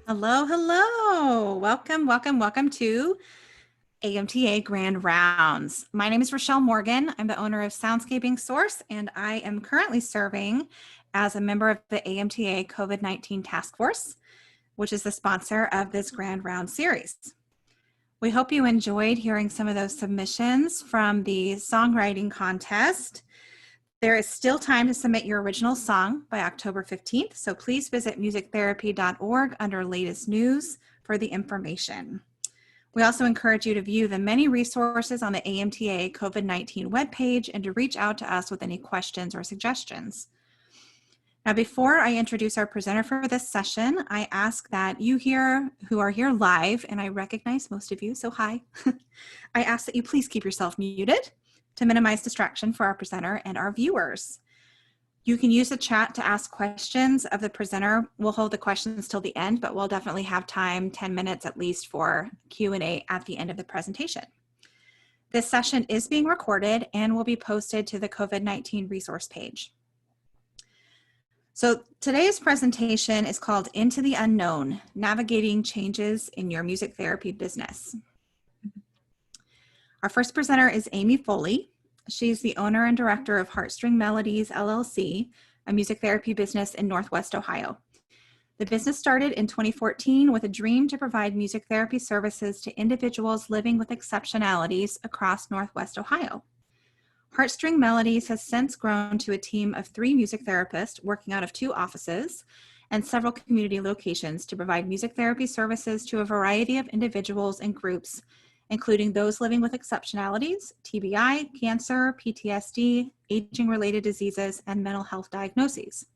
Hello, hello. Welcome to AMTA Grand Rounds. My name is Rachelle Morgan. I'm the owner of Soundscaping Source, and I am currently serving as a member of the AMTA COVID-19 Task Force, which is the sponsor of this Grand Round series. We hope you enjoyed hearing some of those submissions from the songwriting contest. There is still time to submit your original song by October 15th, so please visit musictherapy.org under latest news for the information. We also encourage you to view the many resources on the AMTA COVID-19 webpage and to reach out to us with any questions or suggestions. Now, before I introduce our presenter for this session, I ask that you here who are here live, and I recognize most of you, so hi, I ask that you please keep yourself muted to minimize distraction for our presenter and our viewers. You can use the chat to ask questions of the presenter. We'll hold the questions till the end, but we'll definitely have time, 10 minutes at least, for Q&A at the end of the presentation. This session is being recorded and will be posted to the COVID-19 resource page. So today's presentation is called Into the Unknown, Navigating Changes in Your Music Therapy Business. Our first presenter is Amy Foley. She's the owner and director of Heartstring Melodies, LLC, a music therapy business in Northwest Ohio. The business started in 2014 with a dream to provide music therapy services to individuals living with exceptionalities across Northwest Ohio. Heartstring Melodies has since grown to a team of 3 music therapists working out of 2 offices and several community locations to provide music therapy services to a variety of individuals and groups, including those living with exceptionalities, TBI, cancer, PTSD, aging-related diseases, and mental health diagnoses.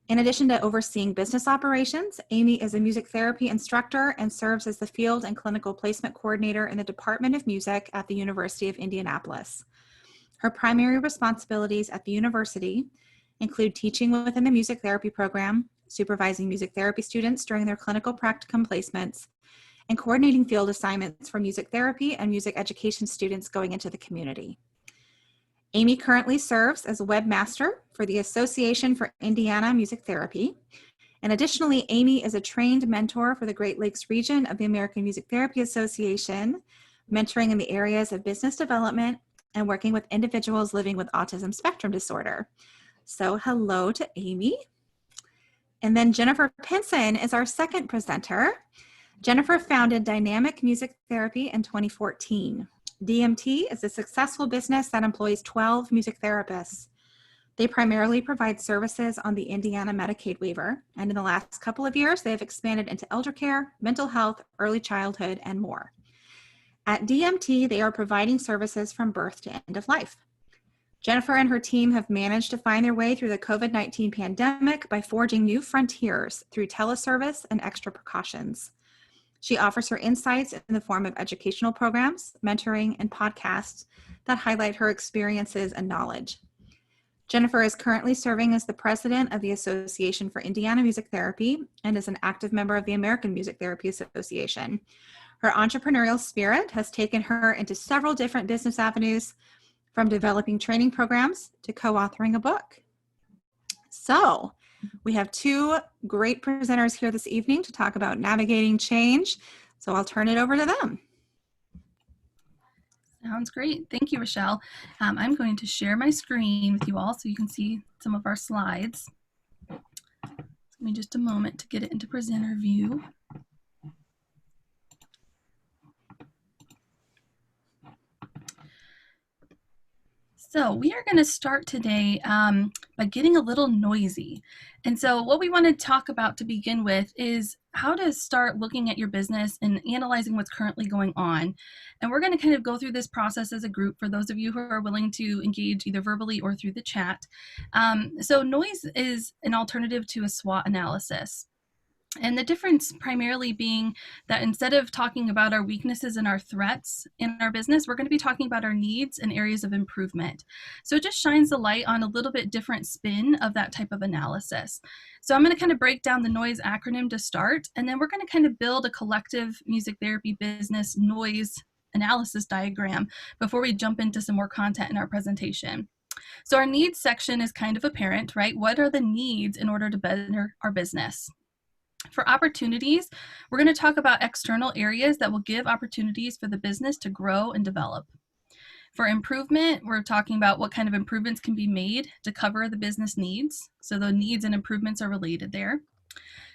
In addition to overseeing business operations, Amy is a music therapy instructor and serves as the field and clinical placement coordinator in the Department of Music at the University of Indianapolis. Her primary responsibilities at the university include teaching within the music therapy program, supervising music therapy students during their clinical practicum placements, and coordinating field assignments for music therapy and music education students going into the community. Amy currently serves as a webmaster for the Association for Indiana Music Therapy. And additionally, Amy is a trained mentor for the Great Lakes region of the American Music Therapy Association, mentoring in the areas of business development and working with individuals living with autism spectrum disorder. So hello to Amy. And then Jennifer Pinson is our second presenter. Jennifer founded Dynamic Music Therapy in 2014. DMT is a successful business that employs 12 music therapists. They primarily provide services on the Indiana Medicaid waiver, and in the last couple of years, they have expanded into elder care, mental health, early childhood, and more. At DMT, they are providing services from birth to end of life. Jennifer and her team have managed to find their way through the COVID-19 pandemic by forging new frontiers through teleservice and extra precautions. She offers her insights in the form of educational programs, mentoring, and podcasts that highlight her experiences and knowledge. Jennifer is currently serving as the president of the Association for Indiana Music Therapy and is an active member of the American Music Therapy Association. Her entrepreneurial spirit has taken her into several different business avenues, from developing training programs to co-authoring a book. So, we have 2 great presenters here this evening to talk about navigating change, so I'll turn it over to them. Sounds great. Thank you, Rachelle. I'm going to share my screen with you all so you can see some of our slides. Give me just a moment to get it into presenter view. So we are going to start today by getting a little noisy. And so what we want to talk about to begin with is how to start looking at your business and analyzing what's currently going on. And we're going to kind of go through this process as a group for those of you who are willing to engage either verbally or through the chat. So noise is an alternative to a SWOT analysis. And the difference primarily being that instead of talking about our weaknesses and our threats in our business, we're going to be talking about our needs and areas of improvement. So it just shines the light on a little bit different spin of that type of analysis. So I'm going to kind of break down the noise acronym to start, and then we're going to kind of build a collective music therapy business noise analysis diagram before we jump into some more content in our presentation. So our needs section is kind of apparent, right? What are the needs in order to better our business? For opportunities, we're going to talk about external areas that will give opportunities for the business to grow and develop. For improvement, we're talking about what kind of improvements can be made to cover the business needs. So the needs and improvements are related there.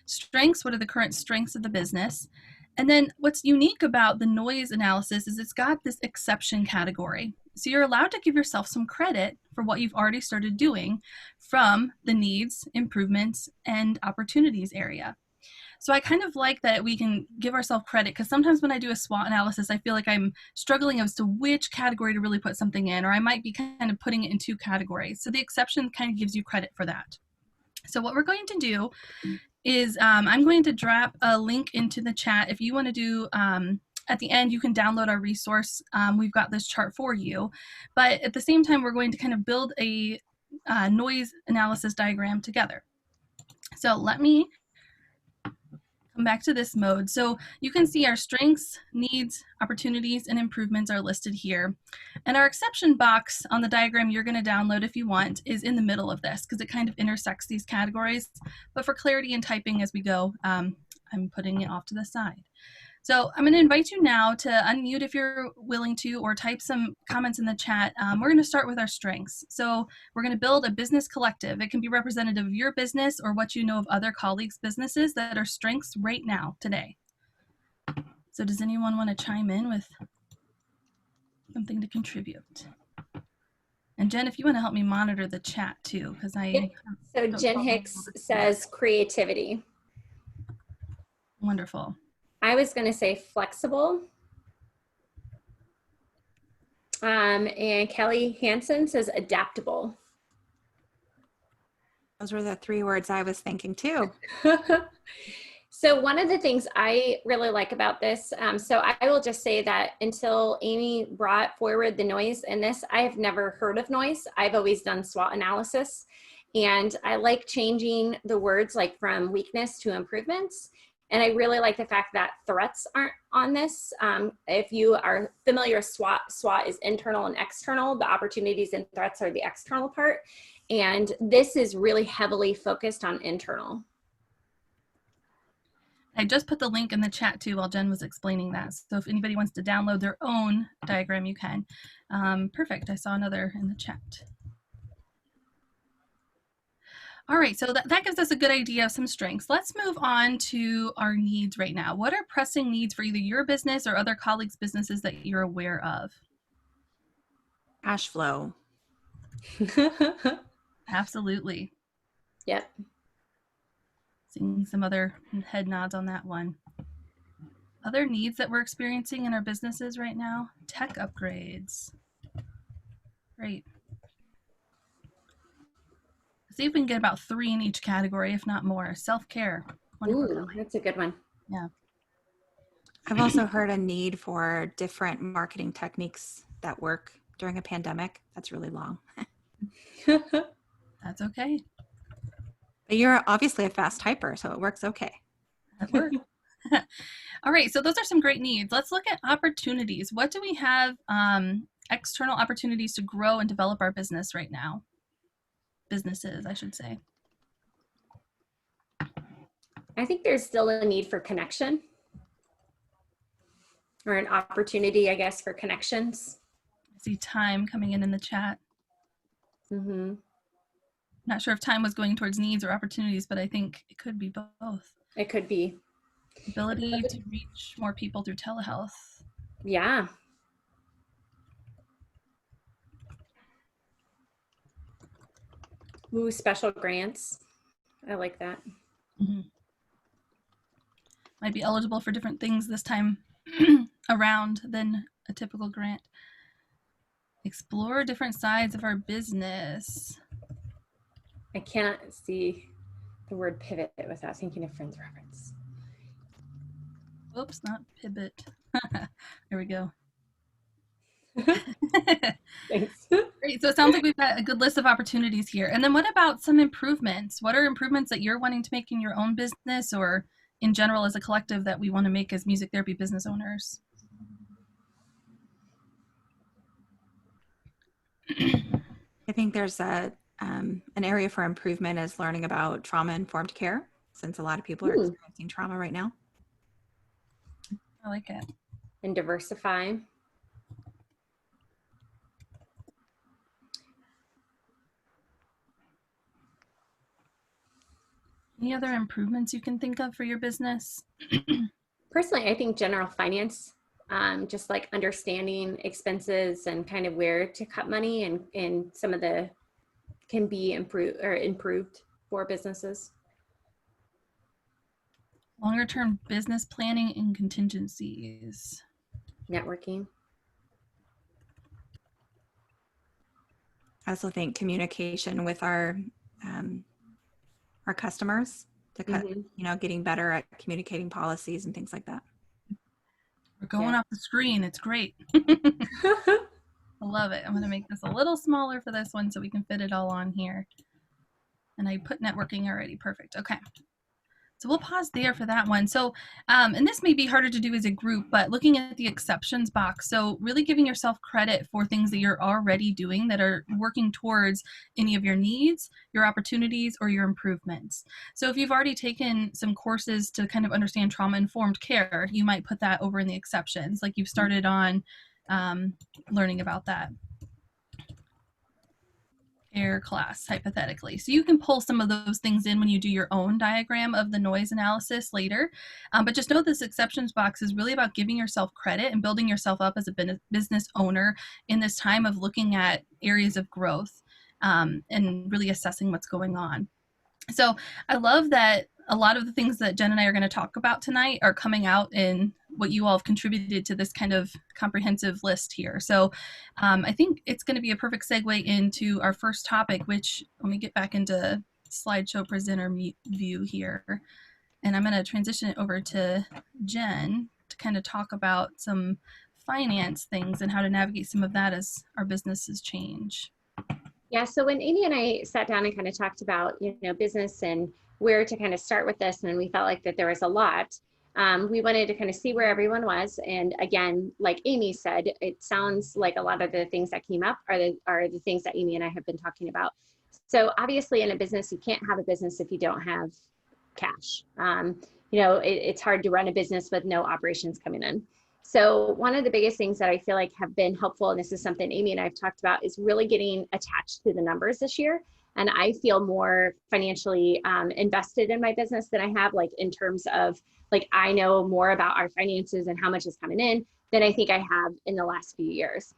Strengths, what are the current strengths of the business? And then what's unique about the noise analysis is it's got this exception category. So you're allowed to give yourself some credit for what you've already started doing from the needs, improvements, and opportunities area. So I kind of like that we can give ourselves credit, because sometimes when I do a SWOT analysis, I feel like I'm struggling as to which category to really put something in, or I might be kind of putting it in two categories. So the exception kind of gives you credit for that. So what we're going to do is I'm going to drop a link into the chat. If you want to do, at the end, you can download our resource. We've got this chart for you. But at the same time, we're going to kind of build a noise analysis diagram together. So let me come back to this mode. So you can see our strengths, needs, opportunities, and improvements are listed here. And our exception box on the diagram you're going to download if you want is in the middle of this, because it kind of intersects these categories. But for clarity and typing as we go, I'm putting it off to the side. So I'm going to invite you now to unmute if you're willing to, or type some comments in the chat. We're going to start with our strengths. So we're going to build a business collective. It can be representative of your business or what you know of other colleagues' businesses that are strengths right now, today. So does anyone want to chime in with something to contribute? And Jen, if you want to help me monitor the chat too, because I... So Jen Hicks says creativity. Wonderful. I was going to say flexible. And Kelly Hansen says adaptable. Those were the 3 words I was thinking too. So one of the things I really like about this, so I will just say that until Amy brought forward the noise in this, I have never heard of noise. I've always done SWOT analysis, and I like changing the words like from weakness to improvements. And I really like the fact that threats aren't on this. If you are familiar with SWOT is internal and external. The opportunities and threats are the external part. And this is really heavily focused on internal. I just put the link in the chat too while Jen was explaining that. So if anybody wants to download their own diagram, you can. Perfect, I saw another in the chat. All right, so that gives us a good idea of some strengths. Let's move on to our needs right now. What are pressing needs for either your business or other colleagues' businesses that you're aware of? Cash flow. Absolutely. Yep. Seeing some other head nods on that one. Other needs that we're experiencing in our businesses right now? Tech upgrades. Great. See if we can get about 3 in each category, if not more. Self-care. Ooh, that's a good one. Yeah. I've also heard a need for different marketing techniques that work during a pandemic. That's really long. That's okay. But you're obviously a fast typer, so it works okay. That works. All right, so those are some great needs. Let's look at opportunities. What do we have external opportunities to grow and develop our business right now? Businesses, I should say. I think there's still a need for connection, or an opportunity, I guess, for connections. I see time coming in the chat. Mm-hmm. Not sure if time was going towards needs or opportunities, but I think it could be both. It could be. Ability to reach more people through telehealth. Yeah. Ooh, special grants. I like that. Mm-hmm. Might be eligible for different things this time around than a typical grant. Explore different sides of our business. I cannot see the word pivot without thinking of Friends reference. Oops, not pivot. There we go. Thanks. Great. So it sounds like we've got a good list of opportunities here. And then what about some improvements? What are improvements that you're wanting to make in your own business or in general as a collective that we want to make as music therapy business owners? I think there's an area for improvement is learning about trauma-informed care. since a lot of people are experiencing trauma right now. I like it. And diversify. Any other improvements you can think of for your business? Personally, I think general finance, just like understanding expenses and kind of where to cut money and some of the can be improved for businesses. Longer term business planning and contingencies. Networking. I also think communication with our customers to cut, getting better at communicating policies and things like that. We're going off the screen. It's great. I love it. I'm going to make this a little smaller for this one so we can fit it all on here. And I put networking already. Perfect. Okay. So we'll pause there for that one. So, and this may be harder to do as a group, but looking at the exceptions box. So really giving yourself credit for things that you're already doing that are working towards any of your needs, your opportunities, or your improvements. So if you've already taken some courses to kind of understand trauma-informed care, you might put that over in the exceptions, like you've started on learning about that class, hypothetically. So you can pull some of those things in when you do your own diagram of the noise analysis later. But just know this exceptions box is really about giving yourself credit and building yourself up as a business owner in this time of looking at areas of growth and really assessing what's going on. So I love that a lot of the things that Jen and I are going to talk about tonight are coming out in what you all have contributed to this kind of comprehensive list here. So I think it's going to be a perfect segue into our first topic, which let me get back into slideshow presenter view here. And I'm going to transition it over to Jen to kind of talk about some finance things and how to navigate some of that as our businesses change. Yeah, so when Amy and I sat down and kind of talked about, business and where to kind of start with this, and we felt like that there was a lot, we wanted to kind of see where everyone was. And again, like Amy said, it sounds like a lot of the things that came up are the things that Amy and I have been talking about. So obviously in a business, you can't have a business if you don't have cash. It's hard to run a business with no operations coming in. So one of the biggest things that I feel like have been helpful, and this is something Amy and I have talked about, is really getting attached to the numbers this year. And I feel more financially invested in my business than I have, like in terms of like, I know more about our finances and how much is coming in than I think I have in the last few years.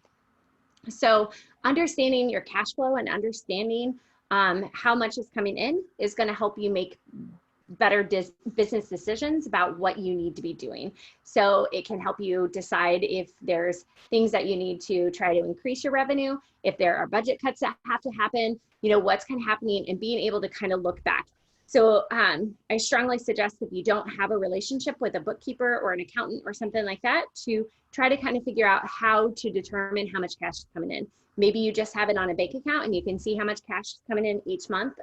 So understanding your cash flow and understanding how much is coming in is going to help you make better business decisions about what you need to be doing. So it can help you decide if there's things that you need to try to increase your revenue, if there are budget cuts that have to happen, what's kind of happening, and being able to kind of look back. So I strongly suggest if you don't have a relationship with a bookkeeper or an accountant or something like that, to try to kind of figure out how to determine how much cash is coming in. Maybe you just have it on a bank account and you can see how much cash is coming in each month.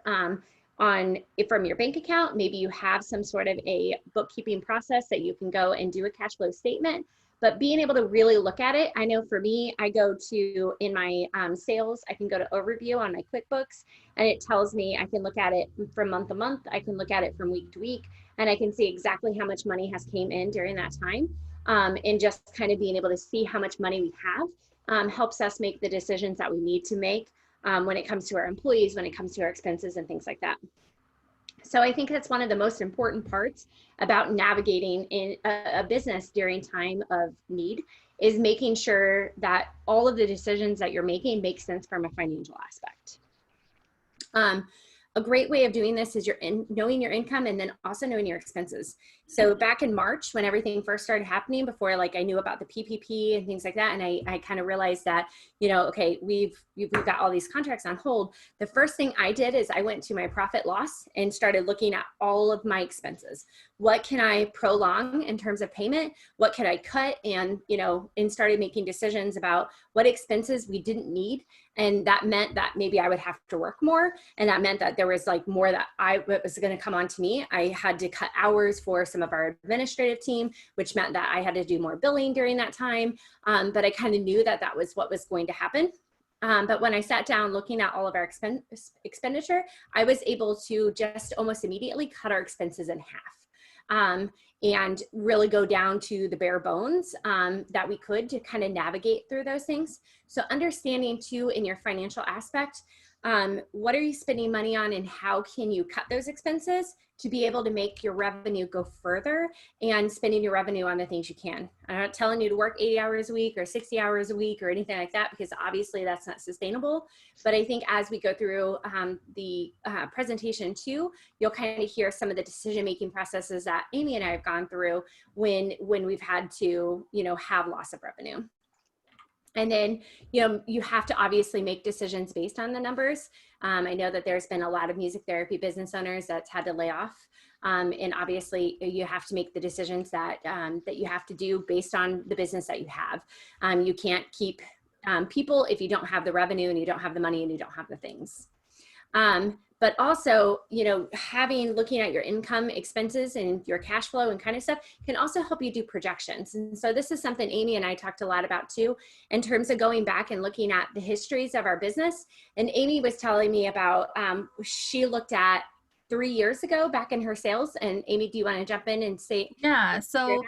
From your bank account. Maybe you have some sort of a bookkeeping process that you can go and do a cash flow statement, but being able to really look at it. I know for me, I go to, in my sales, I can go to overview on my QuickBooks, and it tells me I can look at it from month to month. I can look at it from week to week, and I can see exactly how much money has came in during that time. And just kind of being able to see how much money we have helps us make the decisions that we need to make when it comes to our employees, when it comes to our expenses and things like that. So I think that's one of the most important parts about navigating in a business during time of need, is making sure that all of the decisions that you're making make sense from a financial aspect. A great way of doing this is knowing your income and then also knowing your expenses. So back in March, when everything first started happening, before like I knew about the PPP and things like that, and I kind of realized that, okay, we've got all these contracts on hold. The first thing I did is I went to my profit loss and started looking at all of my expenses. What can I prolong in terms of payment? What can I cut? And, and started making decisions about what expenses we didn't need. And that meant that maybe I would have to work more. And that meant that there was like more that was going to come on to me. I had to cut hours for some of our administrative team, which meant that I had to do more billing during that time. But I kind of knew that that was what was going to happen. But when I sat down looking at all of our expenditure, I was able to just almost immediately cut our expenses in half. And really go down to the bare bones that we could to kind of navigate through those things. So understanding too in your financial aspect, what are you spending money on and how can you cut those expenses to be able to make your revenue go further and spending your revenue on the things you can. I'm not telling you to work 80 hours a week or 60 hours a week or anything like that, because obviously that's not sustainable. But I think as we go through the presentation too, you'll kind of hear some of the decision-making processes that Amy and I have gone through when we've had to, have loss of revenue. And then, you have to obviously make decisions based on the numbers. I know that there's been a lot of music therapy business owners that's had to lay off. And obviously you have to make the decisions that you have to do based on the business that you have. You can't keep people if you don't have the revenue and you don't have the money and you don't have the things. But also, looking at your income, expenses, and your cash flow and kind of stuff can also help you do projections. And so this is something Amy and I talked a lot about too, in terms of going back and looking at the histories of our business. And Amy was telling me about, she looked at 3 years ago back in her sales. And Amy, do you want to jump in and say? Yeah. So,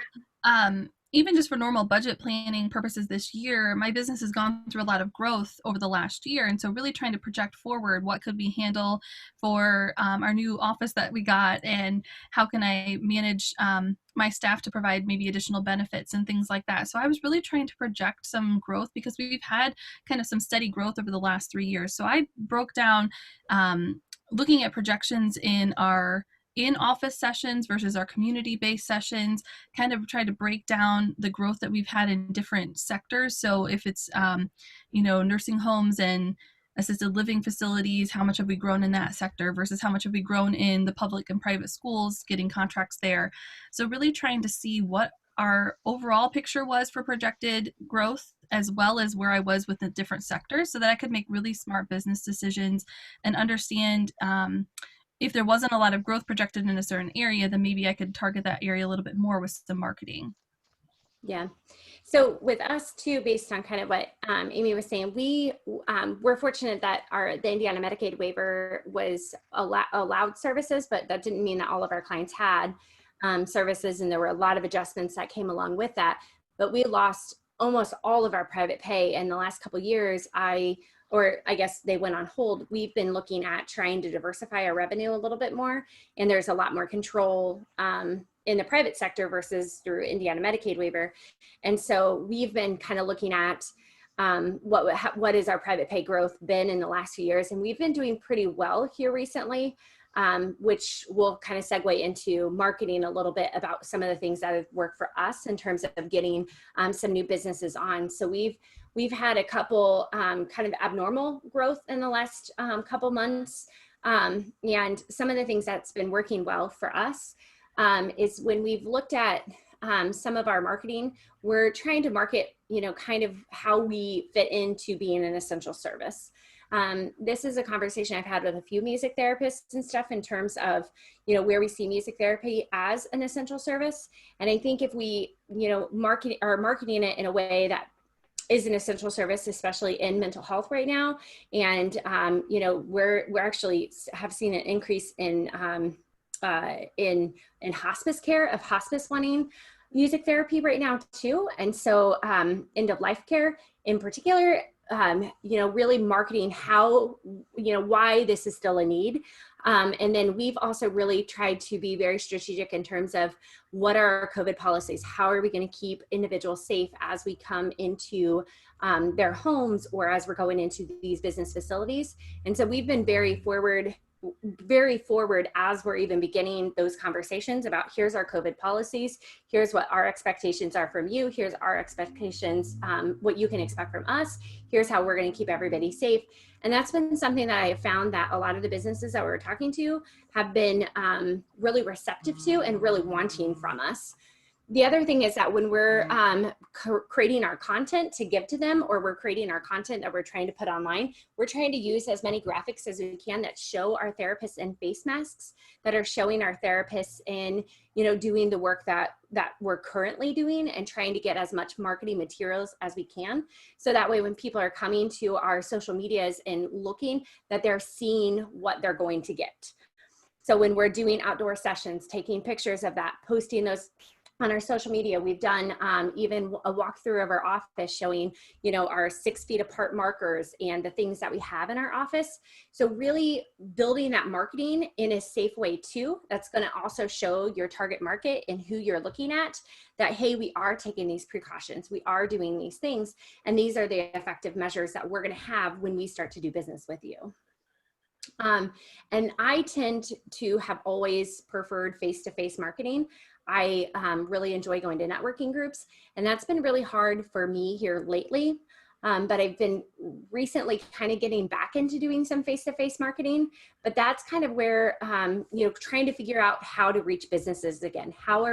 even just for normal budget planning purposes this year, my business has gone through a lot of growth over the last year. And so really trying to project forward, what could we handle for our new office that we got, and how can I manage my staff to provide maybe additional benefits and things like that. So I was really trying to project some growth because we've had kind of some steady growth over the last 3 years. So I broke down looking at projections in our in-office sessions versus our community-based sessions, kind of try to break down the growth that we've had in different sectors. So if it's, nursing homes and assisted living facilities, how much have we grown in that sector versus how much have we grown in the public and private schools, getting contracts there. So really trying to see what our overall picture was for projected growth, as well as where I was with the different sectors, so that I could make really smart business decisions and understand if there wasn't a lot of growth projected in a certain area, then maybe I could target that area a little bit more with some marketing. Yeah. So with us too, based on kind of what Amy was saying, we're fortunate that the Indiana Medicaid waiver was allowed services, but that didn't mean that all of our clients had services, and there were a lot of adjustments that came along with that. But we lost almost all of our private pay in the last couple of years. Or I guess they went on hold. We've been looking at trying to diversify our revenue a little bit more, and there's a lot more control in the private sector versus through Indiana Medicaid waiver. And so we've been kind of looking at what is our private pay growth been in the last few years, and we've been doing pretty well here recently, which will kind of segue into marketing a little bit about some of the things that have worked for us in terms of getting some new businesses on. So we've had a couple kind of abnormal growth in the last couple months. And some of the things that's been working well for us is when we've looked at some of our marketing, we're trying to market, kind of how we fit into being an essential service. This is a conversation I've had with a few music therapists and stuff in terms of, where we see music therapy as an essential service. And I think if we, marketing it in a way that is an essential service, especially in mental health right now. And, we're actually have seen an increase in hospice care, of hospice wanting music therapy right now too. And so end of life care in particular, really marketing how, why this is still a need. And then we've also really tried to be very strategic in terms of what are our COVID policies? How are we going to keep individuals safe as we come into their homes or as we're going into these business facilities? And so we've been very forward as we're even beginning those conversations about here's our COVID policies, here's what our expectations are from you, here's our expectations, what you can expect from us, here's how we're going to keep everybody safe. And that's been something that I have found that a lot of the businesses that we're talking to have been really receptive to and really wanting from us. The other thing is that when we're creating our content to give to them, or we're creating our content that we're trying to put online, we're trying to use as many graphics as we can that show our therapists in face masks, that are showing our therapists in, doing the work that we're currently doing, and trying to get as much marketing materials as we can. So that way, when people are coming to our social medias and looking, that they're seeing what they're going to get. So when we're doing outdoor sessions, taking pictures of that, posting those on our social media. We've done even a walkthrough of our office showing, our 6 feet apart markers and the things that we have in our office. So really building that marketing in a safe way too. That's going to also show your target market and who you're looking at that, hey, we are taking these precautions. We are doing these things. And these are the effective measures that we're going to have when we start to do business with you. And I tend to have always preferred face-to-face marketing. I really enjoy going to networking groups, and that's been really hard for me here lately. But I've been recently kind of getting back into doing some face-to-face marketing, but that's kind of where, trying to figure out how to reach businesses again. How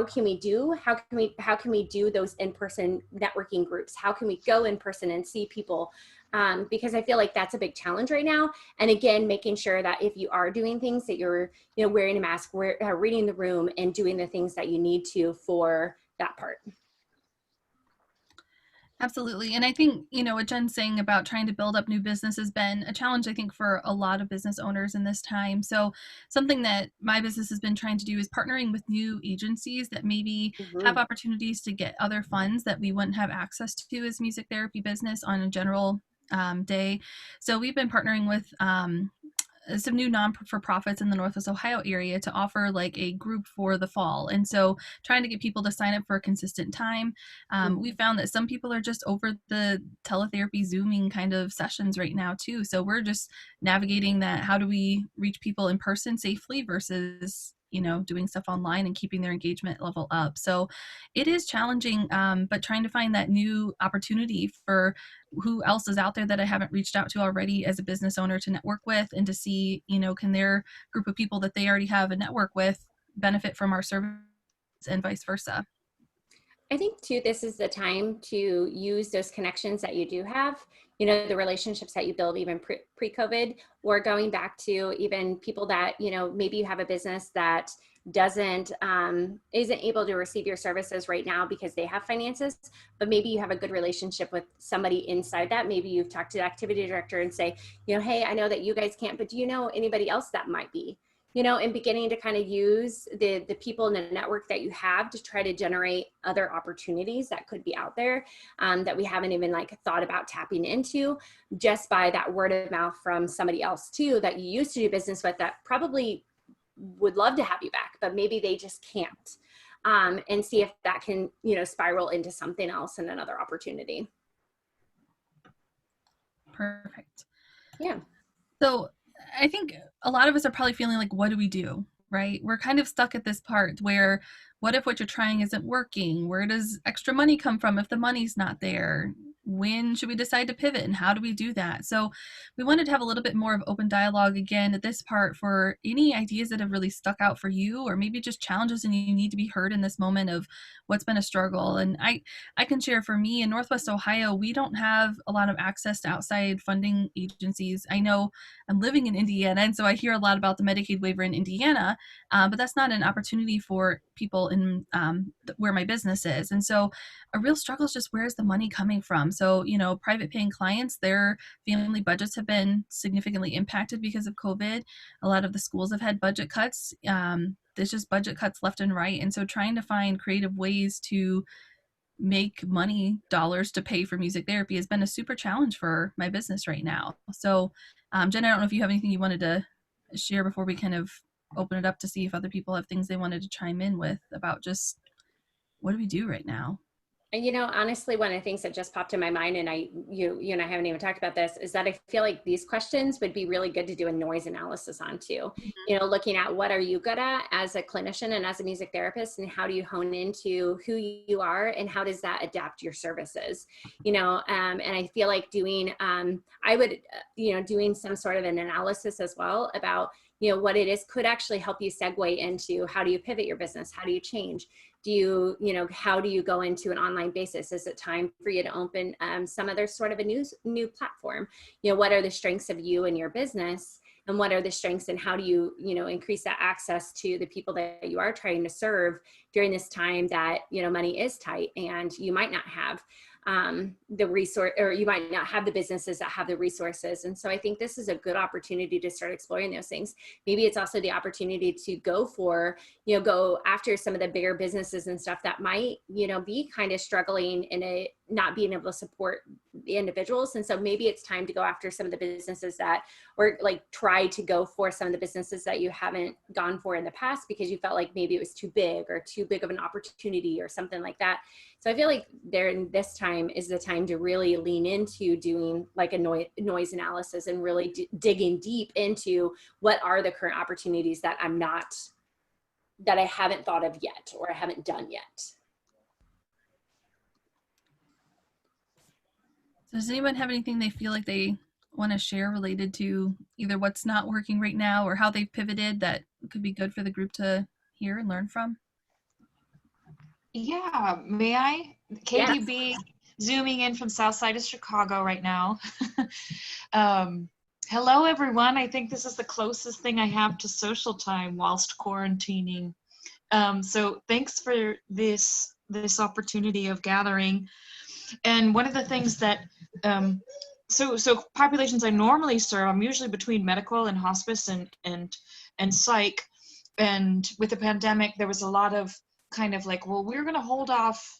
can we do those in-person networking groups? How can we go in person and see people? Because I feel like that's a big challenge right now. And again, making sure that if you are doing things that you're, wearing a mask, reading the room, and doing the things that you need to for that part. Absolutely. And I think, what Jen's saying about trying to build up new business has been a challenge, I think, for a lot of business owners in this time. So something that my business has been trying to do is partnering with new agencies that maybe have opportunities to get other funds that we wouldn't have access to as music therapy business on a general day. So we've been partnering with some new non-for-profits in the Northwest Ohio area to offer like a group for the fall. And so trying to get people to sign up for a consistent time. We found that some people are just over the teletherapy Zooming kind of sessions right now too. So we're just navigating that. How do we reach people in person safely versus doing stuff online and keeping their engagement level up. So it is challenging, but trying to find that new opportunity for who else is out there that I haven't reached out to already as a business owner to network with, and to see, can their group of people that they already have a network with benefit from our service, and vice versa. I think too, this is the time to use those connections that you do have, the relationships that you build even pre-COVID, or going back to even people that, maybe you have a business that isn't able to receive your services right now because they have finances, but maybe you have a good relationship with somebody inside that. Maybe you've talked to the activity director and say, hey, I know that you guys can't, but do you know anybody else that might be? And beginning to kind of use the people in the network that you have to try to generate other opportunities that could be out there that we haven't even thought about tapping into, just by that word of mouth from somebody else too that you used to do business with that probably would love to have you back, but maybe they just can't. And see if that can, spiral into something else and another opportunity. Perfect. Yeah. So I think a lot of us are probably feeling like, what do we do, right? We're kind of stuck at this part where, what if what you're trying isn't working? Where does extra money come from if the money's not there? When should we decide to pivot, and how do we do that? So we wanted to have a little bit more of open dialogue again at this part for any ideas that have really stuck out for you, or maybe just challenges and you need to be heard in this moment of what's been a struggle. And I can share, for me in Northwest Ohio, we don't have a lot of access to outside funding agencies. I know I'm living in Indiana, and so I hear a lot about the Medicaid waiver in Indiana, but that's not an opportunity for people in where my business is. And so a real struggle is just, where's the money coming from? So, private paying clients, their family budgets have been significantly impacted because of COVID. A lot of the schools have had budget cuts. There's just budget cuts left and right. And so trying to find creative ways to make money dollars to pay for music therapy has been a super challenge for my business right now. So, Jen, I don't know if you have anything you wanted to share before we kind of open it up to see if other people have things they wanted to chime in with about just, what do we do right now? And honestly, one of the things that just popped in my mind, and you and I haven't even talked about this, is that I feel like these questions would be really good to do a noise analysis on too. Looking at what are you good at as a clinician and as a music therapist, and how do you hone into who you are, and how does that adapt your services? And I feel like doing some sort of an analysis as well about, what it is could actually help you segue into how do you pivot your business? How do you change? Do you, how do you go into an online basis? Is it time for you to open some other sort of a new platform? What are the strengths of you and your business? And what are the strengths, and how do you, increase that access to the people that you are trying to serve during this time that, money is tight and you might not have the resource, or you might not have the businesses that have the resources. And so I think this is a good opportunity to start exploring those things. Maybe it's also the opportunity to go after some of the bigger businesses and stuff that might, be kind of struggling in not being able to support the individuals. And so maybe it's time to go after some of the businesses or try to go for some of the businesses that you haven't gone for in the past because you felt like maybe it was too big of an opportunity or something like that. So I feel like this time is the time to really lean into doing like a noise analysis and really digging deep into what are the current opportunities that I haven't thought of yet, or I haven't done yet. So does anyone have anything they feel like they want to share related to either what's not working right now or how they've pivoted that could be good for the group to hear and learn from? Yeah, may I? Katie Yes. B, zooming in from south side of Chicago right now. Hello, everyone. I think this is the closest thing I have to social time whilst quarantining. So thanks for this opportunity of gathering. And one of the things that, so populations I normally serve, I'm usually between medical and hospice and psych. And with the pandemic, there was a lot of kind of like, well, we're going to hold off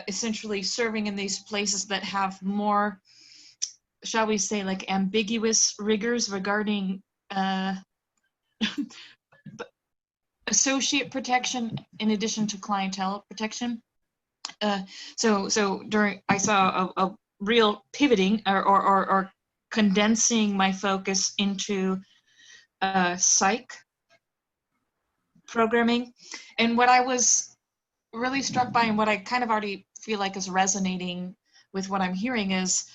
essentially serving in these places that have more, shall we say, like ambiguous rigors regarding associate protection in addition to clientele protection. So I saw a real pivoting or condensing my focus into psych programming. And what I was really struck by, and what I kind of already feel like is resonating with what I'm hearing is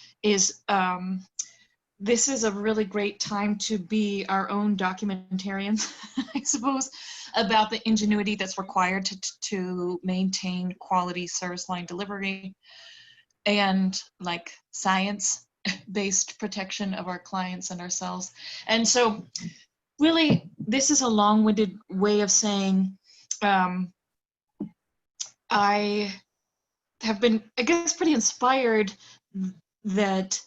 this is a really great time to be our own documentarians, I suppose, about the ingenuity that's required to maintain quality service line delivery and like science-based protection of our clients and ourselves. And so really, this is a long-winded way of saying I have been, I guess, pretty inspired that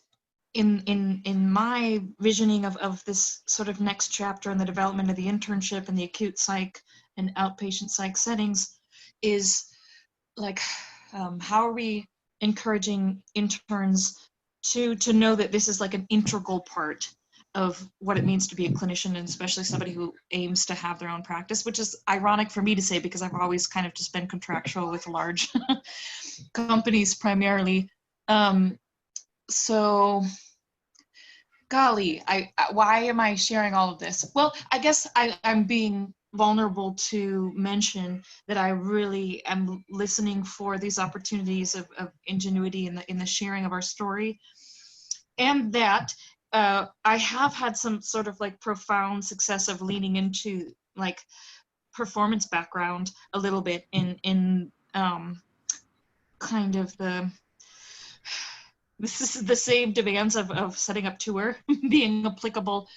in my visioning of this sort of next chapter in the development of the internship and the acute psych and outpatient psych settings is like, how are we encouraging interns to know that this is like an integral part of what it means to be a clinician, and especially somebody who aims to have their own practice, which is ironic for me to say because I've always kind of just been contractual with large companies primarily. So, golly, why am I sharing all of this? Well, I guess I'm being vulnerable to mention that I really am listening for these opportunities of ingenuity in the sharing of our story, and that I have had some sort of like profound success of leaning into like performance background a little bit in kind of this is the same demands of setting up tour being applicable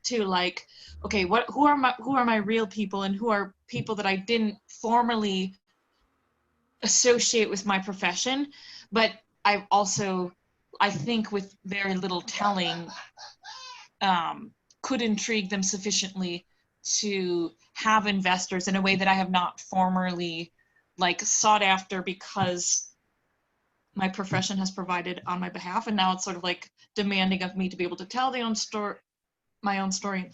to like, okay, who are my real people, and who are people that I didn't formally associate with my profession, but I've also, I think with very little telling, could intrigue them sufficiently to have investors in a way that I have not formerly like sought after because my profession has provided on my behalf, and now it's sort of like demanding of me to be able to tell my own story.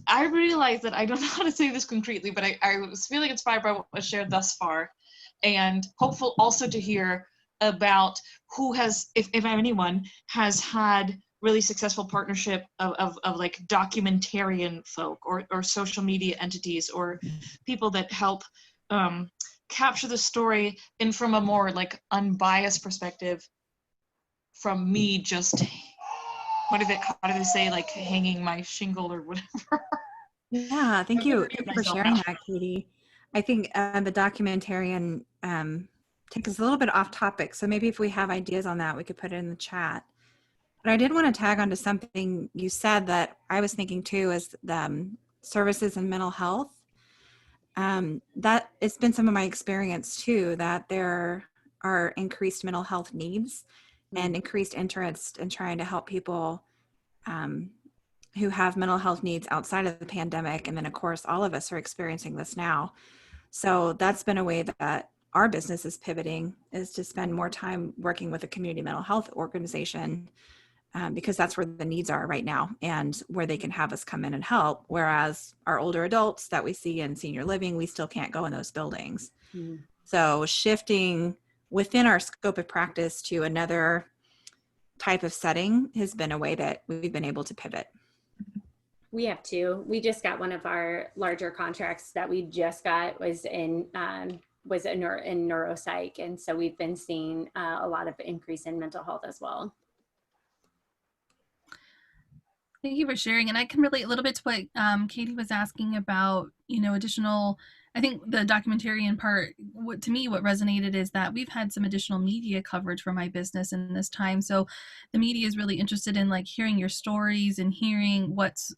I realize that I don't know how to say this concretely, but I was feeling inspired by what was shared thus far, and hopeful also to hear about who has, if anyone has had really successful partnership of like documentarian folk or social media entities or people that help capture the story and from a more like unbiased perspective from me just how do they say, like hanging my shingle or whatever. Yeah, thank I'm you. gonna Thank mute you for myself sharing now. that, Katie. I think the documentarian takes us a little bit off topic. So maybe if we have ideas on that, we could put it in the chat. But I did want to tag onto something you said that I was thinking too, is the services and mental health. That it's been some of my experience too, that there are increased mental health needs and increased interest in trying to help people who have mental health needs outside of the pandemic. And then of course, all of us are experiencing this now. So that's been a way that our business is pivoting, is to spend more time working with a community mental health organization, because that's where the needs are right now and where they can have us come in and help. Whereas our older adults that we see in senior living, we still can't go in those buildings. So shifting within our scope of practice to another type of setting has been a way that we've been able to pivot. We have two. We just got one of our larger contracts that we just got was in neuropsych, and so we've been seeing a lot of increase in mental health as well. Thank you for sharing. And I can relate a little bit to what Katie was asking about, additional, I think the documentarian part, to me, what resonated is that we've had some additional media coverage for my business in this time. So the media is really interested in like hearing your stories and hearing what's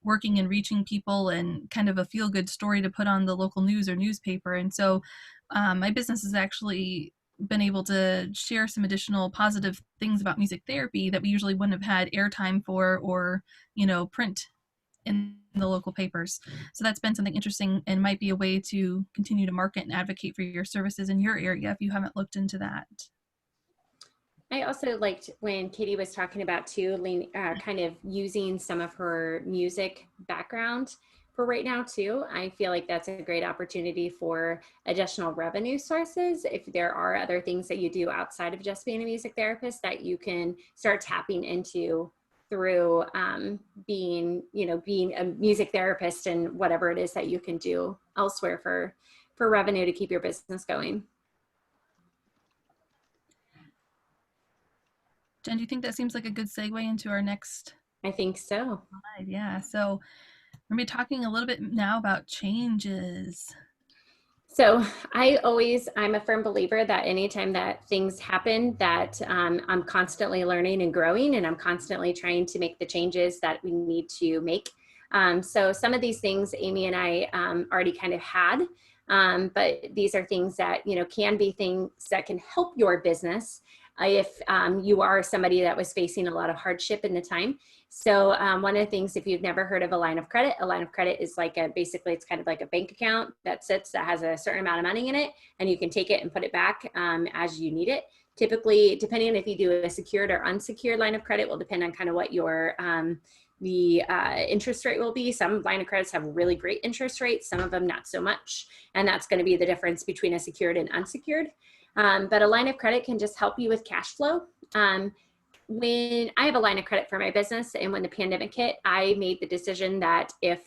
working and reaching people, and kind of a feel good story to put on the local news or newspaper. And so my business has actually been able to share some additional positive things about music therapy that we usually wouldn't have had airtime for, or print in the local papers. So that's been something interesting, and might be a way to continue to market and advocate for your services in your area if you haven't looked into that. I also liked when Katie was talking about too, kind of using some of her music background for right now too. I feel like that's a great opportunity for additional revenue sources. If there are other things that you do outside of just being a music therapist that you can start tapping into through being a music therapist, and whatever it is that you can do elsewhere for revenue to keep your business going. Jen, do you think that seems like a good segue into our next? I think so. Slide? Yeah. So we're going to be talking a little bit now about changes. So I'm a firm believer that anytime that things happen, that I'm constantly learning and growing, and I'm constantly trying to make the changes that we need to make. So some of these things Amy and I already kind of had, but these are things that, can be things that can help your business if you are somebody that was facing a lot of hardship in the time. So one of the things, if you've never heard of a line of credit is like basically it's kind of like a bank account that has a certain amount of money in it, and you can take it and put it back as you need it. Typically, depending on if you do a secured or unsecured line of credit, will depend on kind of what your the interest rate will be. Some line of credits have really great interest rates, some of them not so much, and that's going to be the difference between a secured and unsecured. But a line of credit can just help you with cash flow. When I have a line of credit for my business, and when the pandemic hit, I made the decision that if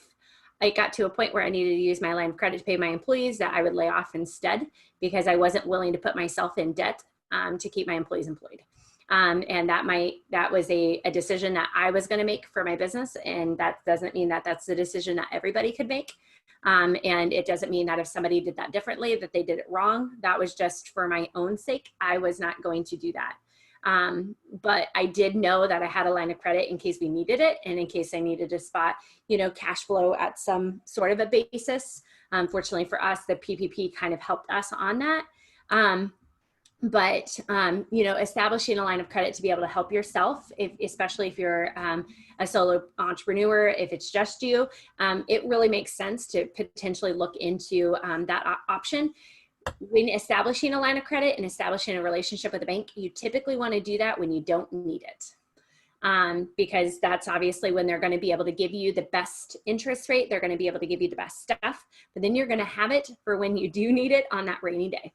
I got to a point where I needed to use my line of credit to pay my employees, that I would lay off instead, because I wasn't willing to put myself in debt to keep my employees employed. And that was a decision that I was going to make for my business. And that doesn't mean that that's the decision that everybody could make. And it doesn't mean that if somebody did that differently, that they did it wrong. That was just for my own sake. I was not going to do that. But I did know that I had a line of credit in case we needed it, and in case I needed to spot, cash flow at some sort of a basis. Fortunately for us, the PPP kind of helped us on that. But establishing a line of credit to be able to help yourself, especially if you're a solo entrepreneur, if it's just you, it really makes sense to potentially look into that option. When establishing a line of credit and establishing a relationship with a bank, you typically want to do that when you don't need it. Because that's obviously when they're going to be able to give you the best interest rate, they're going to be able to give you the best stuff, but then you're going to have it for when you do need it on that rainy day.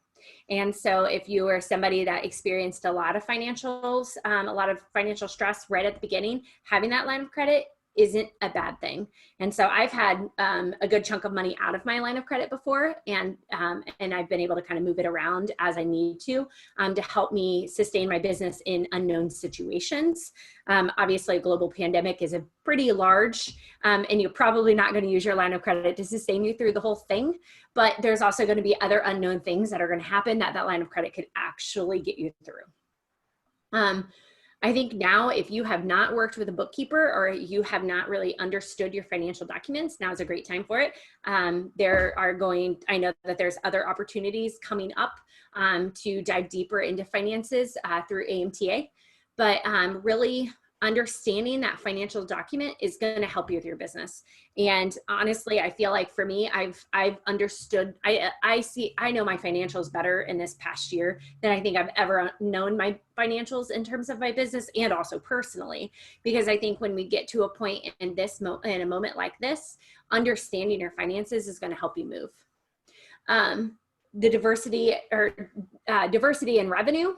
And so if you are somebody that experienced a lot of financial stress right at the beginning, having that line of credit isn't a bad thing. And so I've had a good chunk of money out of my line of credit before, and I've been able to kind of move it around as I need to help me sustain my business in unknown situations. Obviously, a global pandemic is a pretty large, and you're probably not going to use your line of credit to sustain you through the whole thing. But there's also going to be other unknown things that are going to happen that line of credit could actually get you through. I think now, if you have not worked with a bookkeeper or you have not really understood your financial documents, now is a great time for it. I know that there's other opportunities coming up to dive deeper into finances through AMTA, but really understanding that financial document is going to help you with your business. And honestly, I feel like for me, I've understood, I know my financials better in this past year than I think I've ever known my financials in terms of my business and also personally, because I think when we get to a point in a moment like this, understanding your finances is going to help you move. The diversity in revenue.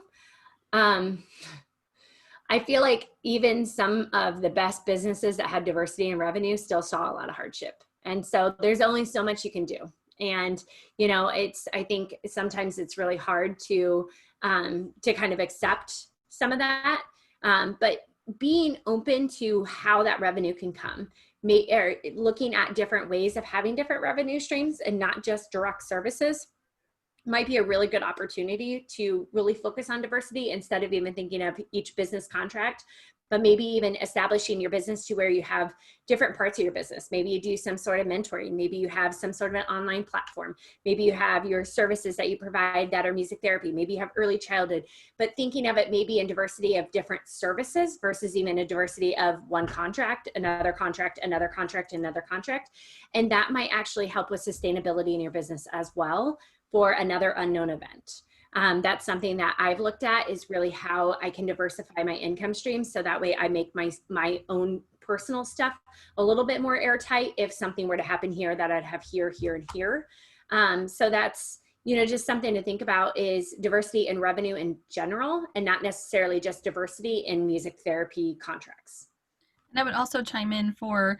I feel like even some of the best businesses that have diversity in revenue still saw a lot of hardship. And so there's only so much you can do. And, I think sometimes it's really hard to kind of accept some of that. But being open to how that revenue can come, looking at different ways of having different revenue streams and not just direct services, might be a really good opportunity to really focus on diversity instead of even thinking of each business contract, but maybe even establishing your business to where you have different parts of your business. Maybe you do some sort of mentoring. Maybe you have some sort of an online platform. Maybe you have your services that you provide that are music therapy. Maybe you have early childhood, but thinking of it maybe in diversity of different services versus even a diversity of one contract, another contract, another contract, another contract. And that might actually help with sustainability in your business as well for another unknown event. That's something that I've looked at, is really how I can diversify my income streams. So that way I make my own personal stuff a little bit more airtight if something were to happen here that I'd have here, here, and here. So that's, just something to think about, is diversity in revenue in general, and not necessarily just diversity in music therapy contracts. And I would also chime in for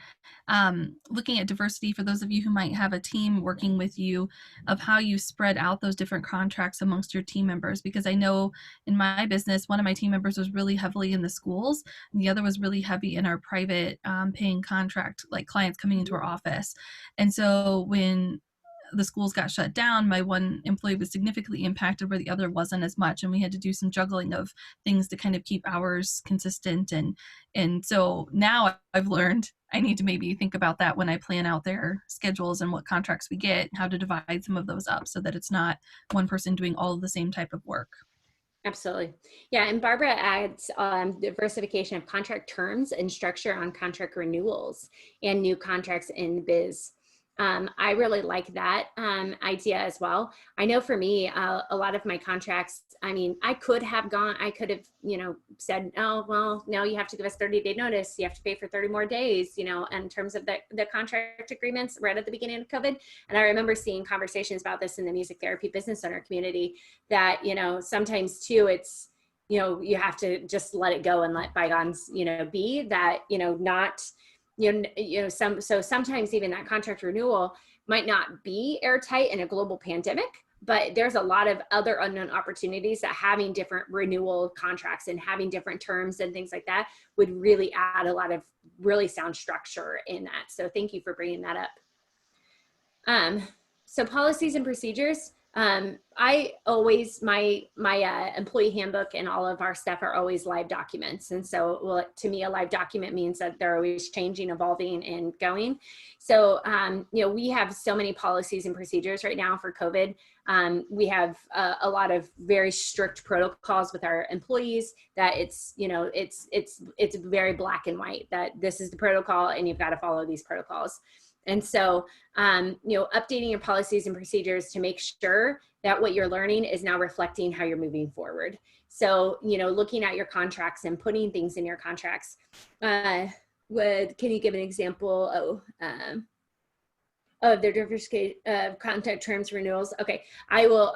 looking at diversity for those of you who might have a team working with you, of how you spread out those different contracts amongst your team members. Because I know in my business, one of my team members was really heavily in the schools, and the other was really heavy in our private paying contract, like clients coming into our office. And so when the schools got shut down, my one employee was significantly impacted where the other wasn't as much, and we had to do some juggling of things to kind of keep hours consistent. And so now I've learned I need to maybe think about that when I plan out their schedules and what contracts we get, how to divide some of those up so that it's not one person doing all of the same type of work. Absolutely. Yeah. And Barbara adds diversification of contract terms and structure on contract renewals and new contracts in biz. I really like that idea as well. I know for me, a lot of my contracts, I could have said, oh, well, no, you have to give us 30-day notice. You have to pay for 30 more days, in terms of the contract agreements right at the beginning of COVID. And I remember seeing conversations about this in the music therapy business owner community that, sometimes too, it's, you have to just let it go and let bygones, be that, not, so sometimes even that contract renewal might not be airtight in a global pandemic, but there's a lot of other unknown opportunities that having different renewal contracts and having different terms and things like that would really add a lot of really sound structure in that. So thank you for bringing that up. So policies and procedures. I always, my employee handbook and all of our stuff are always live documents. And so, to me, a live document means that they're always changing, evolving, and going. So, we have so many policies and procedures right now for COVID. We have a lot of very strict protocols with our employees that it's very black and white, that this is the protocol and you've got to follow these protocols. And so, updating your policies and procedures to make sure that what you're learning is now reflecting how you're moving forward. So, looking at your contracts and putting things in your contracts. Can you give an example of their diversification of contract terms renewals? Okay, I will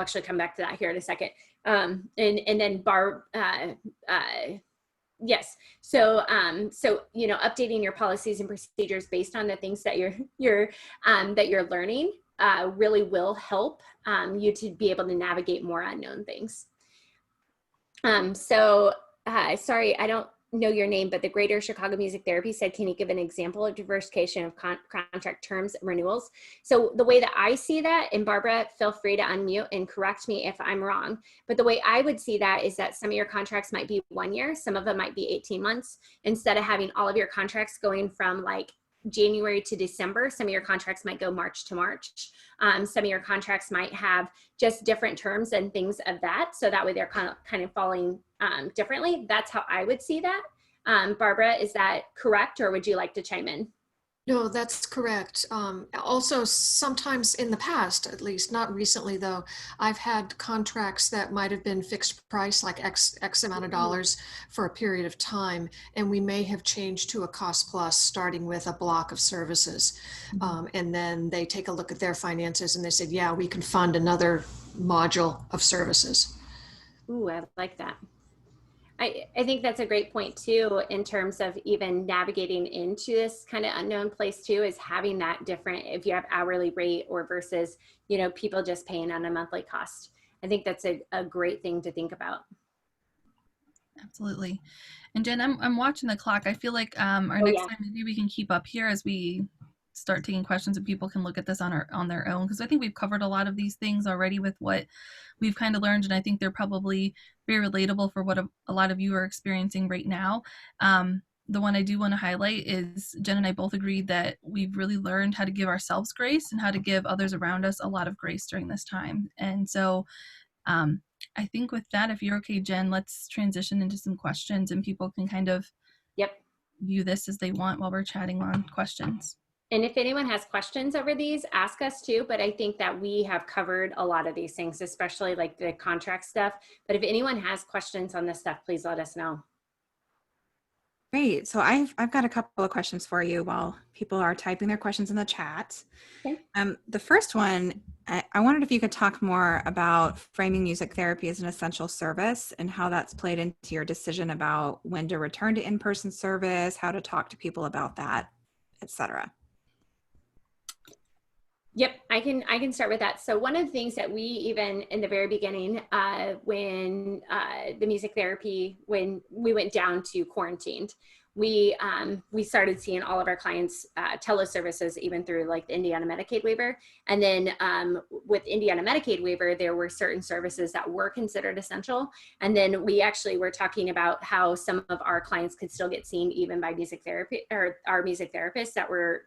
actually come back to that here in a second. And then Barb, Yes. So, updating your policies and procedures based on the things that you're learning really will help you to be able to navigate more unknown things. Sorry, I don't know your name, but the Greater Chicago Music Therapy said, can you give an example of diversification of contract terms and renewals? So the way that I see that, and Barbara, feel free to unmute and correct me if I'm wrong, but the way I would see that is that some of your contracts might be 1 year, some of them might be 18 months. Instead of having all of your contracts going from like January to December, some of your contracts might go March to March. Some of your contracts might have just different terms and things of that. So that way they're kind of falling differently. That's how I would see that. Barbara, is that correct, or would you like to chime in? No, that's correct. Also, sometimes in the past, at least, not recently though, I've had contracts that might have been fixed price, like X amount of dollars for a period of time, and we may have changed to a cost plus, starting with a block of services. And then they take a look at their finances and they said, yeah, we can fund another module of services. Ooh, I like that. I think that's a great point too, in terms of even navigating into this kind of unknown place too, is having that different, if you have hourly rate or versus, people just paying on a monthly cost. I think that's a great thing to think about. Absolutely. And Jen, I'm watching the clock. I feel like our next time maybe we can keep up here as we start taking questions and people can look at this on their own, because I think we've covered a lot of these things already with what we've kind of learned, and I think they're probably very relatable for what a lot of you are experiencing right now. The one I do want to highlight is Jen and I both agreed that we've really learned how to give ourselves grace and how to give others around us a lot of grace during this time. And so I think with that, if you're okay, Jen, let's transition into some questions and people can kind of view this as they want while we're chatting on questions. And if anyone has questions over these, ask us too. But I think that we have covered a lot of these things, especially like the contract stuff. But if anyone has questions on this stuff, please let us know. Great. So I've got a couple of questions for you while people are typing their questions in the chat. Okay. The first one, I wondered if you could talk more about framing music therapy as an essential service and how that's played into your decision about when to return to in-person service, how to talk to people about that, etc. Yep, I can start with that. So one of the things that we, even in the very beginning, when the music therapy, when we went down to quarantined, we started seeing all of our clients teleservices, even through like the Indiana Medicaid waiver. And then with Indiana Medicaid waiver, there were certain services that were considered essential. And then we actually were talking about how some of our clients could still get seen even by music therapy, or our music therapists that were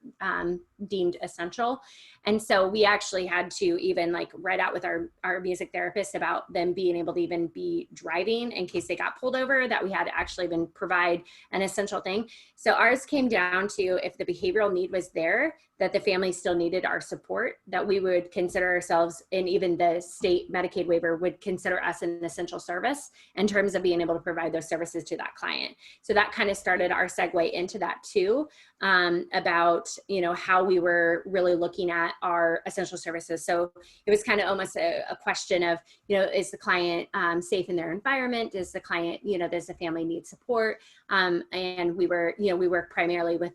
deemed essential. And so we actually had to even like write out with our music therapist about them being able to even be driving in case they got pulled over, that we had to actually even provide an essential thing. So ours came down to, if the behavioral need was there, that the family still needed our support, that we would consider ourselves, and even the state Medicaid waiver would consider us an essential service in terms of being able to provide those services to that client. So that kind of started our segue into that too, about, how we were really looking at our essential services. So it was kind of almost a question of, is the client safe in their environment? Does the client, does the family need support? And we work primarily with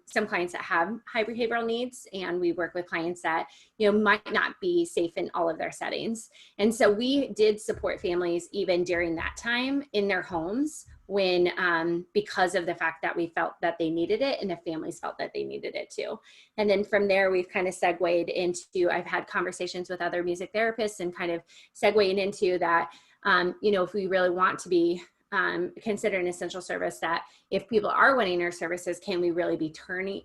some clients that have high behavioral needs, and we work with clients that, might not be safe in all of their settings. And so we did support families even during that time in their homes, when because of the fact that we felt that they needed it and the families felt that they needed it too. And then from there, we've kind of segued into, I've had conversations with other music therapists and kind of segueing into that, if we really want to be consider an essential service, that if people are wanting our services, can we really be turning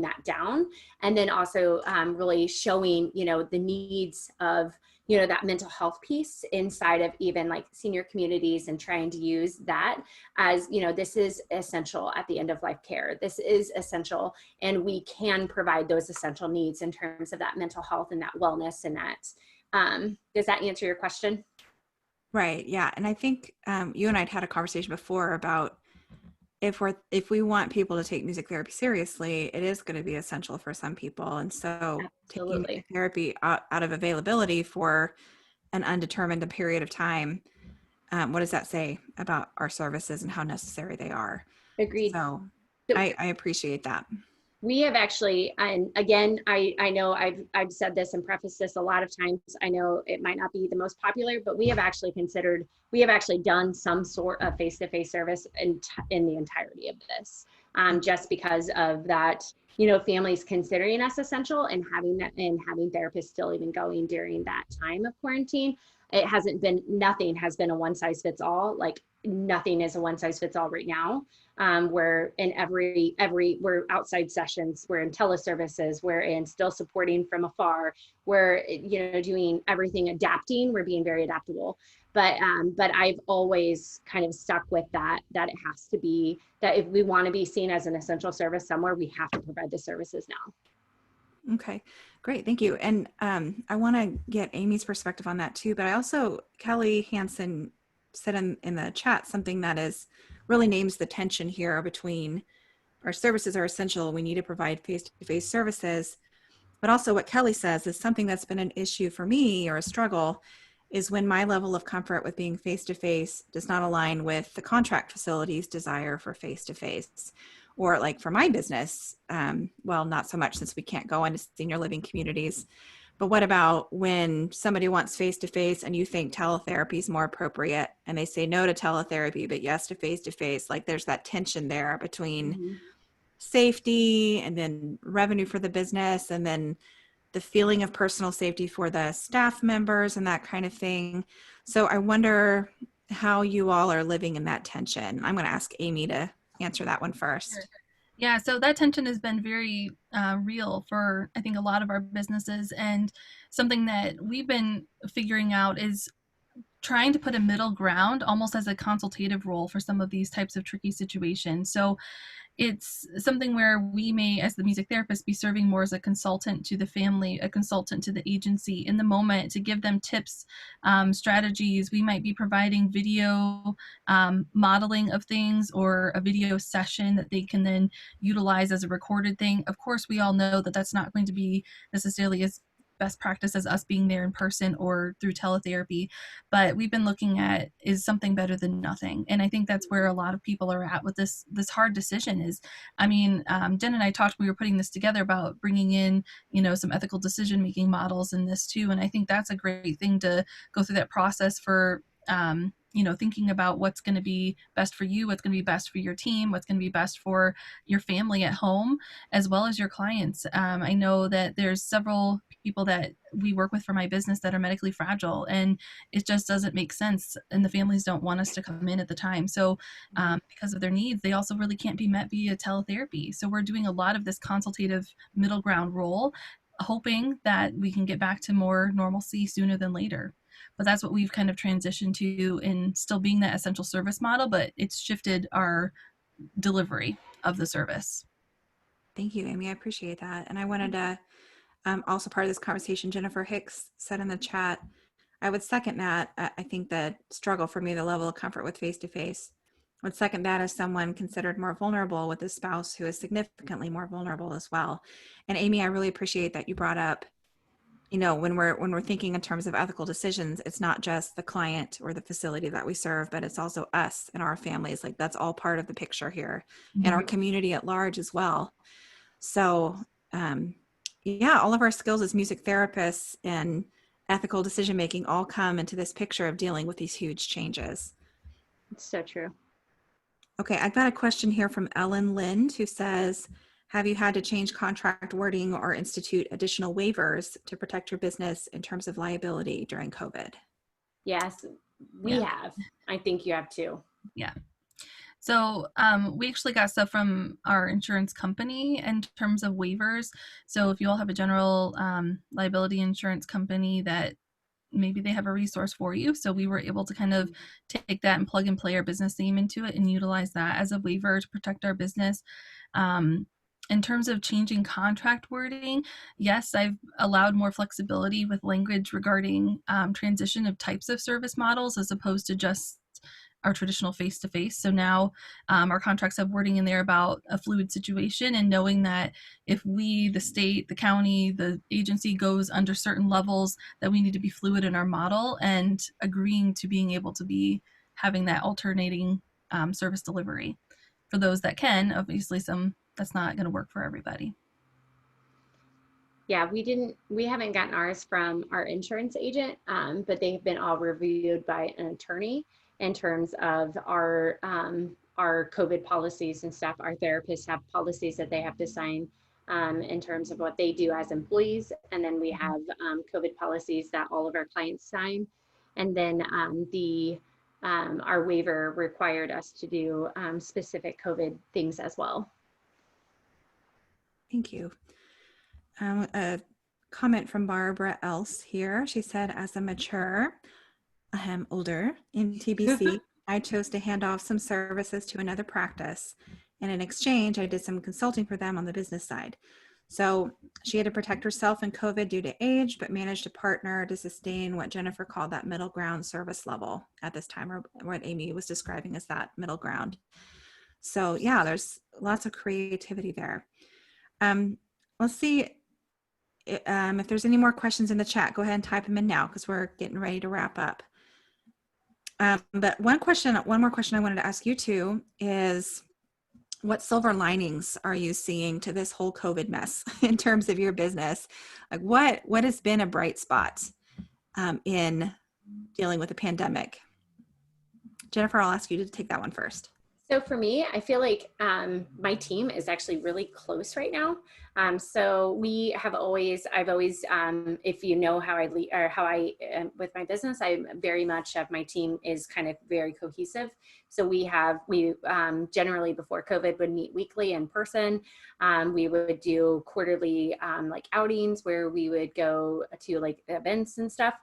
that down? And then also really showing, the needs of, that mental health piece inside of even like senior communities, and trying to use that as, this is essential at the end of life care. This is essential, and we can provide those essential needs in terms of that mental health and that wellness and that. Does that answer your question? Right. Yeah. And I think you and I had a conversation before about if we want people to take music therapy seriously, it is going to be essential for some people. And so taking Absolutely. music therapy out of availability for an undetermined period of time what does that say about our services and how necessary they are? Agreed. So So I appreciate that. we have actually, and again, I know I've said this and prefaced this a lot of times. I know it might not be the most popular, but we have actually done some sort of face-to-face service in the entirety of this, just because of that, families considering us essential and having therapists still even going during that time of quarantine. Nothing has been a one size fits all. Like nothing is a one size fits all right now. We're in we're outside sessions, we're in teleservices, we're in still supporting from afar, we're, doing everything, adapting, we're being very adaptable. But I've always kind of stuck with that it has to be that if we want to be seen as an essential service somewhere, we have to provide the services now. Okay, great. Thank you. And I want to get Amy's perspective on that too, but I also, Kelly Hansen said in the chat something that really names the tension here between our services are essential. We need to provide face-to-face services, but also what Kelly says is something that's been an issue for me or a struggle is when my level of comfort with being face-to-face does not align with the contract facility's desire for face-to-face. Or like for my business, well, not so much since we can't go into senior living communities, but what about when somebody wants face-to-face and you think teletherapy is more appropriate and they say no to teletherapy, but yes to face-to-face? Like there's that tension there between safety and then revenue for the business and then the feeling of personal safety for the staff members and that kind of thing. So I wonder how you all are living in that tension. I'm going to ask Amy to answer that one first. Sure. Yeah, so that tension has been very real for, I think, a lot of our businesses. And something that we've been figuring out is trying to put a middle ground almost as a consultative role for some of these types of tricky situations. So it's something where we may, as the music therapist, be serving more as a consultant to the family, a consultant to the agency in the moment to give them tips, strategies. We might be providing video modeling of things or a video session that they can then utilize as a recorded thing. Of course, we all know that that's not going to be necessarily as best practice as us being there in person or through teletherapy, but we've been looking at is something better than nothing. And I think that's where a lot of people are at with this hard decision is, I mean, Jen and I talked, we were putting this together about bringing in, some ethical decision making models in this too. And I think that's a great thing to go through that process for, thinking about what's going to be best for you, what's going to be best for your team, what's going to be best for your family at home, as well as your clients. I know that there's several people that we work with for my business that are medically fragile, and it just doesn't make sense. And the families don't want us to come in at the time. So because of their needs, they also really can't be met via teletherapy. So we're doing a lot of this consultative middle ground role, hoping that we can get back to more normalcy sooner than later. But that's what we've kind of transitioned to in still being that essential service model, but it's shifted our delivery of the service. Thank you, Amy. I appreciate that. And I wanted to also part of this conversation, Jennifer Hicks said in the chat, I would second that. I think the struggle for me, the level of comfort with face-to-face, would second that as someone considered more vulnerable with a spouse who is significantly more vulnerable as well. And Amy, I really appreciate that you brought up, when we're thinking in terms of ethical decisions, it's not just the client or the facility that we serve, but it's also us and our families. Like that's all part of the picture here and our community at large as well. So all of our skills as music therapists and ethical decision-making all come into this picture of dealing with these huge changes. It's so true. Okay, I've got a question here from Ellen Lind who says, have you had to change contract wording or institute additional waivers to protect your business in terms of liability during COVID? Yes, we have. I think you have too. Yeah. So we actually got stuff from our insurance company in terms of waivers. So if you all have a general liability insurance company that maybe they have a resource for you. So we were able to kind of take that and plug and play our business name into it and utilize that as a waiver to protect our business. In terms of changing contract wording, yes, I've allowed more flexibility with language regarding transition of types of service models as opposed to just our traditional face-to-face. So now our contracts have wording in there about a fluid situation and knowing that if we, the state, the county, the agency goes under certain levels, that we need to be fluid in our model and agreeing to being able to be having that alternating service delivery for those that can. Obviously, that's not going to work for everybody. Yeah, we haven't gotten ours from our insurance agent, but they've been all reviewed by an attorney in terms of our COVID policies and stuff. Our therapists have policies that they have to sign in terms of what they do as employees. And then we have COVID policies that all of our clients sign. And then our waiver required us to do specific COVID things as well. Thank you. A comment from Barbara Else here. She said, as a mature, older MTBC, I chose to hand off some services to another practice. And in exchange, I did some consulting for them on the business side. So she had to protect herself in COVID due to age, but managed to partner to sustain what Jennifer called that middle ground service level at this time, or what Amy was describing as that middle ground. So yeah, there's lots of creativity there. Let's see if there's any more questions in the chat. Go ahead and type them in now because we're getting ready to wrap up. But one more question I wanted to ask you two is, what silver linings are you seeing to this whole COVID mess in terms of your business? Like what has been a bright spot in dealing with the pandemic? Jennifer, I'll ask you to take that one first. So for me, I feel like my team is actually really close right now. So I've always, if you know how I lead or how I with my business, I very much have my team is kind of very cohesive. So we generally before COVID would meet weekly in person. We would do quarterly like outings where we would go to like events and stuff.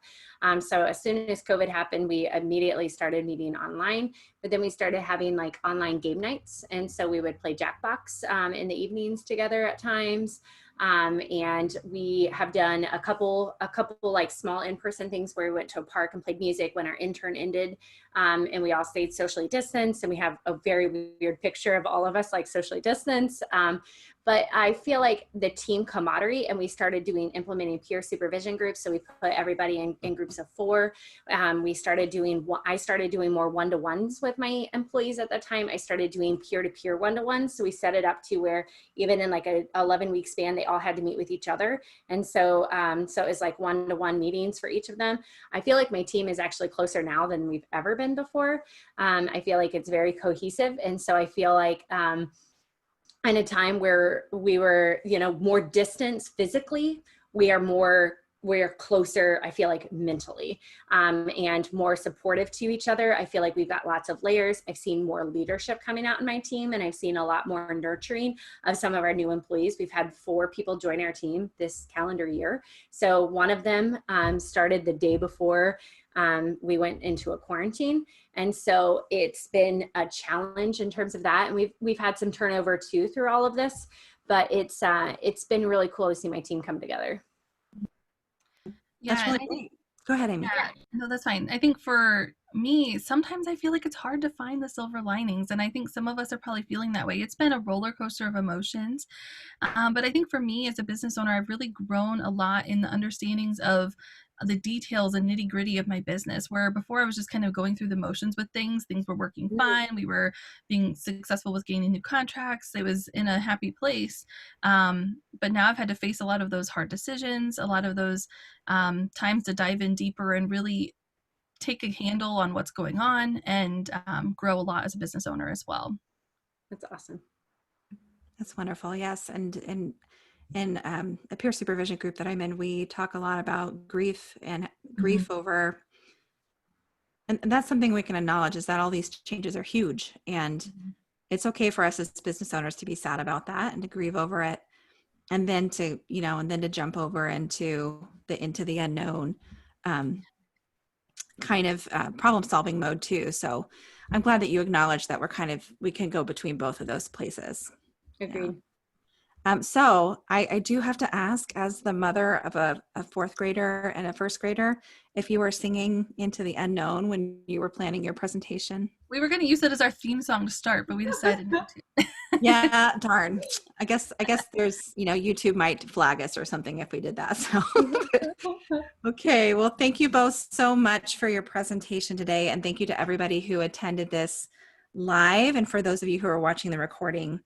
So as soon as COVID happened, we immediately started meeting online, but then we started having like online game nights. And so we would play Jackbox in the evenings together at times. And we have done a couple like small in-person things where we went to a park and played music when our intern ended. And we all stayed socially distanced, and we have a very weird picture of all of us like socially distanced. But I feel like the team camaraderie, and we started implementing peer supervision groups. So we put everybody in groups of 4. I started doing more one-to-ones with my employees at that time. I started doing peer-to-peer one-to-ones. So we set it up to where even in like a 11-week span, they all had to meet with each other. And so, so it was like one-to-one meetings for each of them. I feel like my team is actually closer now than we've ever been before. I feel like it's very cohesive. And so I feel like, in a time where we were, more distance physically, we're closer, I feel like mentally, and more supportive to each other. I feel like we've got lots of layers. I've seen more leadership coming out in my team, and I've seen a lot more nurturing of some of our new employees. We've had 4 people join our team this calendar year. So one of them started the day before we went into a quarantine. And so it's been a challenge in terms of that. And we've had some turnover too through all of this, but it's been really cool to see my team come together. Yeah, that's really great. Go ahead, Amy. Yeah, no, that's fine. I think for me, sometimes I feel like it's hard to find the silver linings. And I think some of us are probably feeling that way. It's been a roller coaster of emotions. But I think for me as a business owner, I've really grown a lot in the understandings of the details and nitty gritty of my business, where before I was just kind of going through the motions with things were working fine. We were being successful with gaining new contracts. It was in a happy place. But now I've had to face a lot of those hard decisions, a lot of those times to dive in deeper and really take a handle on what's going on and grow a lot as a business owner as well. That's awesome. That's wonderful. Yes. And in a peer supervision group that I'm in, we talk a lot about grief and grief over, and that's something we can acknowledge, is that all these changes are huge, and it's okay for us as business owners to be sad about that and to grieve over it, and then to jump over into the unknown kind of problem solving mode too. So I'm glad that you acknowledge that we can go between both of those places. Agreed. So I do have to ask, as the mother of a fourth grader and a first grader, if you were singing Into the Unknown when you were planning your presentation. We were going to use it as our theme song to start, but we decided not to. Yeah, darn. I guess there's, YouTube might flag us or something if we did that. So, okay. Well, thank you both so much for your presentation today. And thank you to everybody who attended this live. And for those of you who are watching the recording,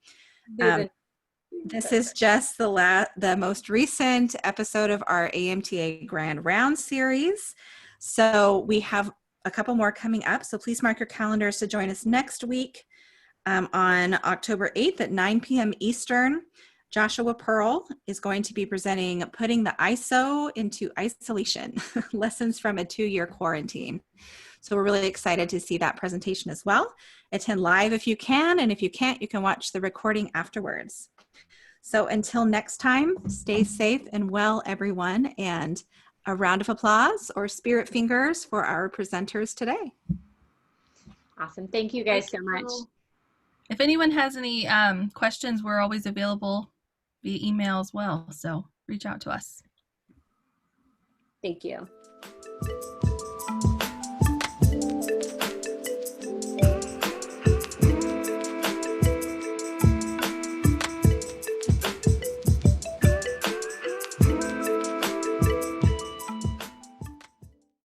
this is just the most recent episode of our AMTA Grand Round series. So we have a couple more coming up. So please mark your calendars to join us next week. On October 8th at 9 p.m. Eastern, Joshua Pearl is going to be presenting Putting the ISO into Isolation, Lessons from a 2-Year Quarantine. So we're really excited to see that presentation as well. Attend live if you can, and if you can't, you can watch the recording afterwards. So until next time, stay safe and well, everyone, and a round of applause or spirit fingers for our presenters today. Awesome. Thank you guys so much. If anyone has any questions, we're always available via email as well. So reach out to us. Thank you.